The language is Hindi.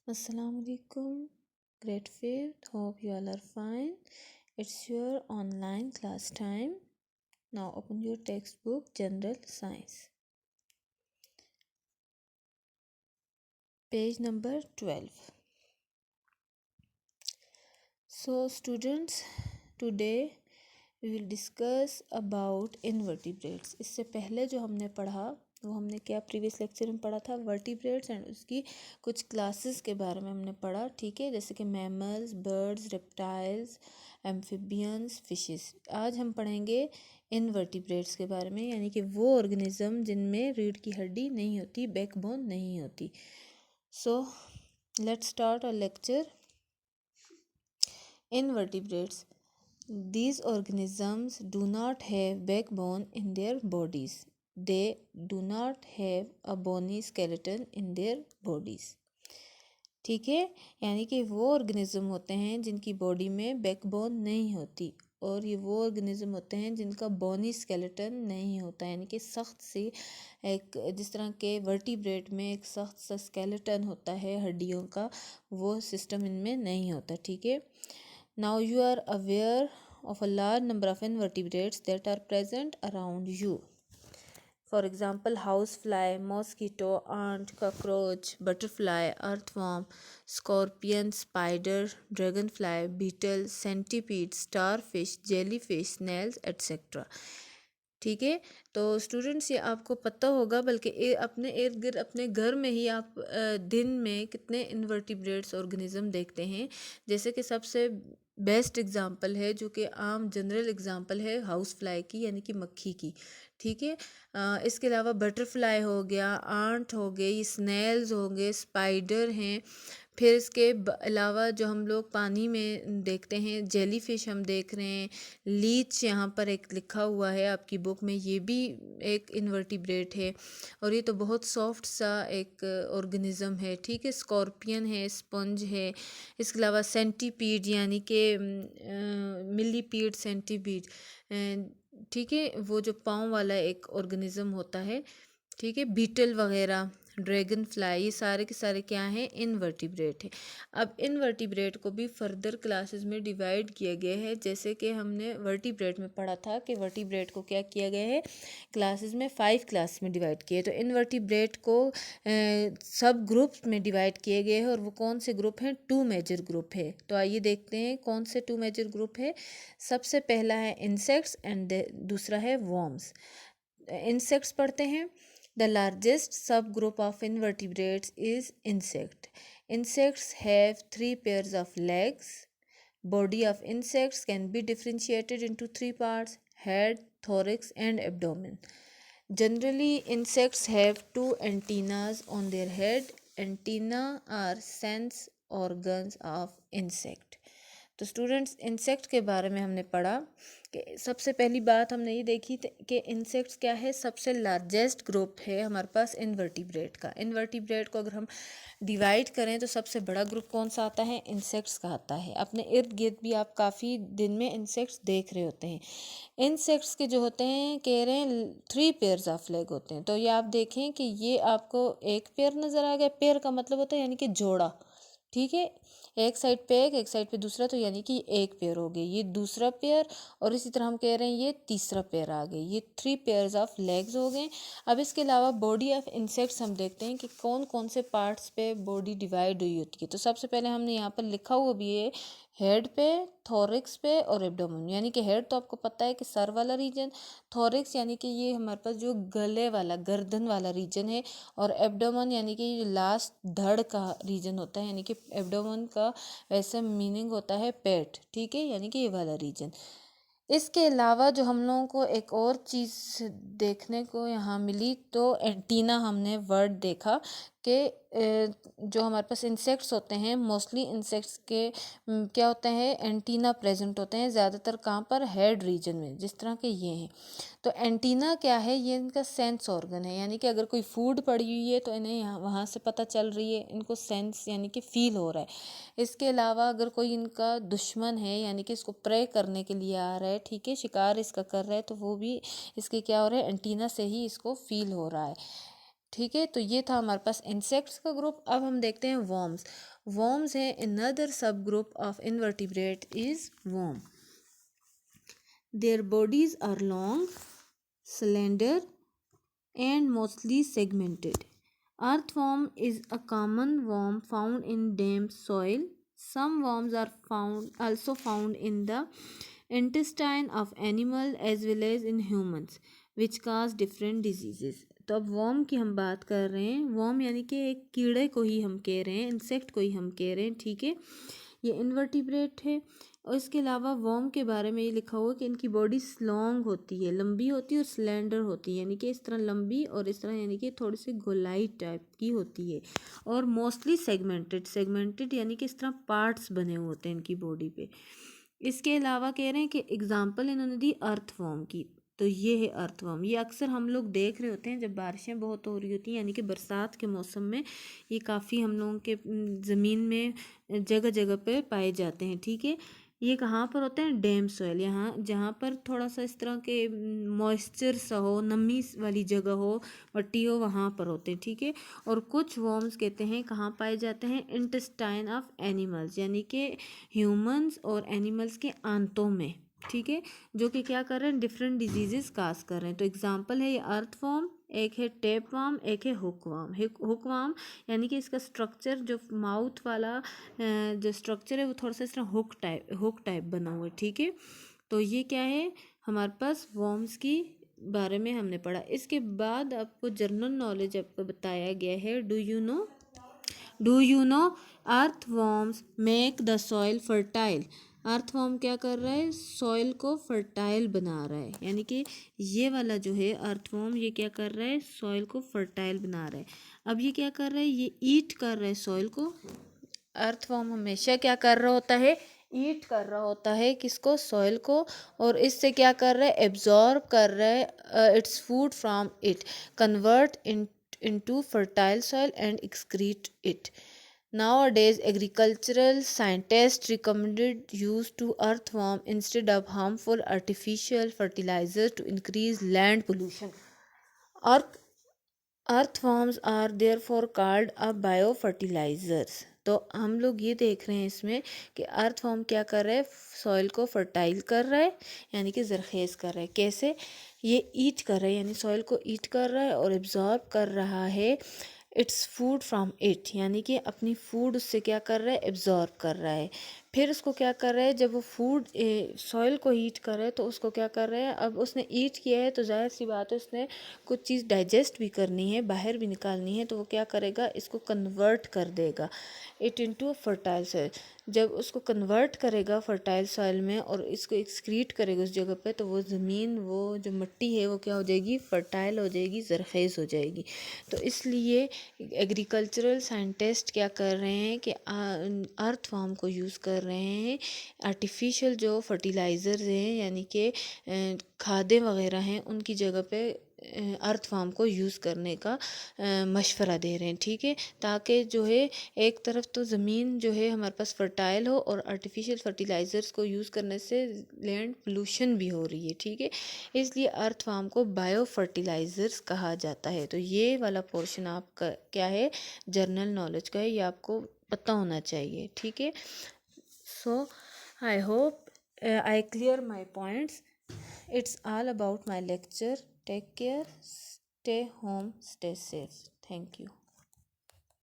Assalamualaikum, grade 5th. Hope you all are fine. It's your online class time. Now open your textbook, General Science. Page number 12. So students, today we will discuss about invertebrates. इससे पहले जो हमने पढ़ा वो हमने क्या प्रीवियस लेक्चर में पढ़ा था, वर्टिब्रेट्स एंड उसकी कुछ क्लासेस के बारे में हमने पढ़ा, ठीक है, जैसे कि mammals, birds, reptiles, amphibians, fishes. आज हम पढ़ेंगे इनवर्टिब्रेट्स के बारे में, यानी कि वो ऑर्गेनिज्म जिनमें रीढ़ की हड्डी नहीं होती, बैकबोन नहीं होती। So let's start our lecture. Invertebrates. These organisms do not have backbone in their bodies. They do not have a bony skeleton in their bodies. ठीक है, यानी कि वो ऑर्गेनिज्म होते हैं जिनकी बॉडी में बैकबोन नहीं होती, और ये वो ऑर्गेनिज्म होते हैं जिनका बोनी स्केलेटन नहीं होता, यानी कि सख्त सी एक, जिस तरह के वर्टिब्रेट में एक सख्त सा स्केलेटन होता है हड्डियों का, वो सिस्टम इनमें नहीं होता। ठीक है, now you are aware of a large number of invertebrates that are present around you. For example, housefly, mosquito, ant, cockroach, butterfly, earthworm, scorpion, spider, dragonfly, beetle, centipede, starfish, jellyfish, snails, etc. ठीक है, तो स्टूडेंट्स ये आपको पता होगा, बल्कि अपने इर्द गिर्द अपने घर में ही आप दिन में कितने इन्वर्टिब्रेट्स ऑर्गेनिज्म देखते हैं। जैसे कि सबसे बेस्ट एग्जांपल है, जो कि आम जनरल एग्जांपल है, हाउस फ्लाई की, यानी कि मक्खी की। ठीक है, इसके अलावा बटरफ्लाई हो गया, आंट हो गई, स्नेल्स हो गए, स्पाइडर हैं। फिर इसके अलावा जो हम लोग पानी में देखते हैं, जेली फिश हम देख रहे हैं, लीच यहाँ पर एक लिखा हुआ है आपकी बुक में, ये भी एक इन्वर्टिब्रेट है, और ये तो बहुत सॉफ्ट सा एक ऑर्गेनिज्म है। ठीक है, स्कॉर्पियन है, स्पंज है। इसके अलावा सेंटीपीड, यानी कि मिलीपीड, सेंटीपीड, ठीक है, वो जो पाँव वाला एक ऑर्गेनिज्म होता है। ठीक है, बीटल वगैरह, ड्रैगन फ्लाई, ये सारे के सारे क्या हैं, इनवर्टिब्रेट है। अब इनवर्टिब्रेट को भी फर्दर क्लासेस में डिवाइड किया गया है, जैसे कि हमने वर्टिब्रेट में पढ़ा था कि वर्टिब्रेट को क्या किया गया है, क्लासेस में 5 क्लास में डिवाइड किए। तो इनवर्टिब्रेट को सब ग्रुप्स में डिवाइड किए गए हैं, और वो कौन से ग्रुप हैं, 2 मेजर ग्रुप है। तो आइए देखते हैं कौन से 2 मेजर ग्रुप है। सबसे पहला है इंसेक्ट्स एंड दूसरा है वॉर्म्स। इंसेक्ट्स पढ़ते हैं। The largest subgroup of invertebrates is insect. Insects have 3 pairs of legs. Body of insects can be differentiated into 3 parts: head, thorax, and abdomen. Generally, insects have 2 antennas on their head. Antennae are sense organs of insect. तो स्टूडेंट्स, इंसेक्ट के बारे में हमने पढ़ा कि सबसे पहली बात हमने ये देखी कि इंसेक्ट्स क्या है, सबसे लार्जेस्ट ग्रुप है हमारे पास इनवर्टिब्रेट का। इनवर्टिब्रेट को अगर हम डिवाइड करें तो सबसे बड़ा ग्रुप कौन सा आता है, इंसेक्ट्स का आता है। अपने इर्द गिर्द भी आप काफ़ी दिन में इंसेक्ट्स देख रहे होते हैं। इंसेक्ट्स के जो होते हैं, कह रहे हैं 3 पेयर्स ऑफ लेग होते हैं। तो ये आप देखें कि ये आपको एक पेयर नज़र आ गया। पेयर का मतलब होता है यानी कि जोड़ा। ठीक है, एक साइड पे एक साइड पे दूसरा, तो यानी कि एक पेयर हो गई, ये दूसरा पेयर, और इसी तरह हम कह रहे हैं ये तीसरा पेयर आ गई, ये 3 पेयर्स ऑफ लेग्स हो गए। अब इसके अलावा बॉडी ऑफ इंसेक्ट्स हम देखते हैं कि कौन कौन से पार्ट्स पे बॉडी डिवाइड हुई होती है। तो सबसे पहले हमने यहाँ पर लिखा हुआ भी है, हेड पे, थोरिक्स पे और एब्डोमेन। यानी कि हेड तो आपको पता है कि सर वाला रीजन, थोरिक्स यानी कि ये हमारे पास जो गले वाला, गर्दन वाला रीजन है, और एब्डोमेन यानी कि ये लास्ट धड़ का रीजन होता है, यानी कि एब्डोमेन का वैसे मीनिंग होता है पेट। ठीक है, यानी कि ये वाला रीजन। इसके अलावा जो हम लोगों को एक और चीज़ देखने को यहाँ मिली, तो एंटीना हमने वर्ड देखा कि जो हमारे पास इंसेक्ट्स होते हैं, मोस्टली इंसेक्ट्स के क्या होते हैं, एंटीना प्रेजेंट होते हैं, ज़्यादातर कहाँ पर, हेड रीजन में, जिस तरह के ये हैं। तो एंटीना क्या है, ये इनका सेंस ऑर्गन है, यानी कि अगर कोई फूड पड़ी हुई है तो इन्हें यहाँ वहाँ से पता चल रही है, इनको सेंस यानी कि फील हो रहा है। इसके अलावा अगर कोई इनका दुश्मन है, यानी कि इसको प्रे करने के लिए आ रहा है, ठीक है, शिकार इसका कर रहा है, तो वो भी इसके क्या हो रहा है, एंटीना से ही इसको फील हो रहा है। ठीक है, तो ये था हमारे पास इंसेक्ट्स का ग्रुप। अब हम देखते हैं वर्म्स। वर्म्स है another sub group of invertebrate is worm. Their bodies are long, slender, and mostly segmented. Earthworm is a common worm found in damp soil. Some worms are also found in the intestine of animals as well as in humans, which cause different diseases. तो अब वर्म की हम बात कर रहे हैं। वर्म यानी कि एक कीड़े को ही हम कह रहे हैं, इंसेक्ट को ही हम कह रहे हैं, ठीक है। ये इनवर्टिब्रेट है। और इसके अलावा वर्म के बारे में ये लिखा हुआ है कि इनकी बॉडी लॉन्ग होती है, लंबी होती है, और स्लेंडर होती है, यानी कि इस तरह लंबी और इस तरह यानी कि थोड़ी सी गोलाई टाइप की होती है। और मोस्टली सेगमेंटेड, सेगमेंटेड यानी कि इस तरह पार्ट्स बने हुए होते हैं इनकी बॉडी पे। इसके अलावा कह रहे हैं कि एग्जाम्पल इन्होंने दी अर्थवर्म की। तो ये है अर्थवर्म। ये अक्सर हम लोग देख रहे होते हैं जब बारिशें बहुत हो रही होती हैं, यानी कि बरसात के मौसम में ये काफ़ी हम लोगों के ज़मीन में जगह जगह पे पाए जाते हैं, ठीक है। ये कहाँ पर होते हैं? डैम सॉइल, यहाँ जहाँ पर थोड़ा सा इस तरह के मॉइस्चर सा हो, नमी वाली जगह हो, मट्टी हो, वहाँ पर होते हैं, ठीक है। और कुछ वर्म्स कहते हैं कहाँ पाए जाते हैं? इंटेस्टाइन ऑफ एनिमल्स, यानी कि ह्यूमंस और एनिमल्स के आंतों में, ठीक है, जो कि क्या कर रहे हैं? डिफरेंट डिजीजेस काज कर रहे हैं। तो एग्जांपल है ये अर्थवर्म, एक है टेपवर्म, एक है हुकवर्म। हुकवर्म यानी कि इसका स्ट्रक्चर जो माउथ वाला जो स्ट्रक्चर है वो थोड़ा सा इस तरह हुक टाइप बना हुआ है, ठीक है। तो ये क्या है? हमारे पास वर्म्स की बारे में हमने पढ़ा। इसके बाद आपको जनरल नॉलेज आपको बताया गया है। Do you know earthworms make the soil fertile. Earthworm क्या कर रहा है? सॉइल को फर्टाइल बना रहा है, यानी कि ये वाला जो है अर्थवर्म ये क्या कर रहा है? सॉइल को फर्टाइल बना रहा है। अब ये क्या कर रहा है? ये ईट कर रहा है सॉइल को। अर्थवर्म हमेशा क्या कर रहा होता है? ईट कर रहा होता है किसको? सॉइल को। और इससे क्या कर रहा है? एब्जॉर्ब कर रहा है its food from it, convert into fertile soil and excrete it. Nowadays, agricultural scientists recommended use to earthworm instead of harmful artificial fertilizers to increase land pollution. Earth Earthworms are therefore called a biofertilizers. तो हम लोग ये देख रहे हैं इसमें कि अर्थवर्म क्या कर रहा है? सॉइल को फर्टाइल कर रहा है, यानी कि जरखेज़ कर रहा है। कैसे? ये ईट कर रहा है, यानी सॉइल को ईट कर रहा है और एब्जॉर्ब कर रहा है इट्स फूड फ्रॉम इट, यानी कि अपनी फूड उससे क्या कर रहा है? एब्जॉर्ब कर रहा है। फिर उसको क्या कर रहा है? जब वो फूड सॉइल को ईट कर रहा है तो उसको क्या कर रहा है? अब उसने ईट किया है तो जाहिर सी बात है उसने कुछ चीज़ डाइजेस्ट भी करनी है, बाहर भी निकालनी है, तो वो क्या करेगा? इसको कन्वर्ट कर देगा इट इनटू फर्टाइल सॉइल। जब उसको कन्वर्ट करेगा फर्टाइल सॉइल में और इसको एक्सक्रीट करेगा उस जगह पे, तो वो ज़मीन, वो जो मिट्टी है वो क्या हो जाएगी? फर्टाइल हो जाएगी, ज़रखेज़ हो जाएगी। तो इसलिए एग्रीकल्चरल साइंटिस्ट क्या कर रहे हैं कि अर्थवर्म को यूज़ कर रहे हैं। आर्टिफिशियल जो फर्टिलाइज़र्स हैं, यानी कि खादें वगैरह हैं, उनकी जगह पे अर्थवर्म को यूज़ करने का मशवरा दे रहे हैं, ठीक है। ताकि जो है एक तरफ तो ज़मीन जो है हमारे पास फर्टाइल हो, और आर्टिफिशियल फर्टिलाइज़र्स को यूज़ करने से लैंड पोल्यूशन भी हो रही है, ठीक है। इसलिए अर्थवर्म को बायो फर्टिलाइज़र्स कहा जाता है। तो ये वाला पोर्शन आपका क्या है? जनरल नॉलेज का है, ये आपको पता होना चाहिए, ठीक है। So I hope I clear my points. It's all about my lecture. Take care, stay home, stay safe. Thank you.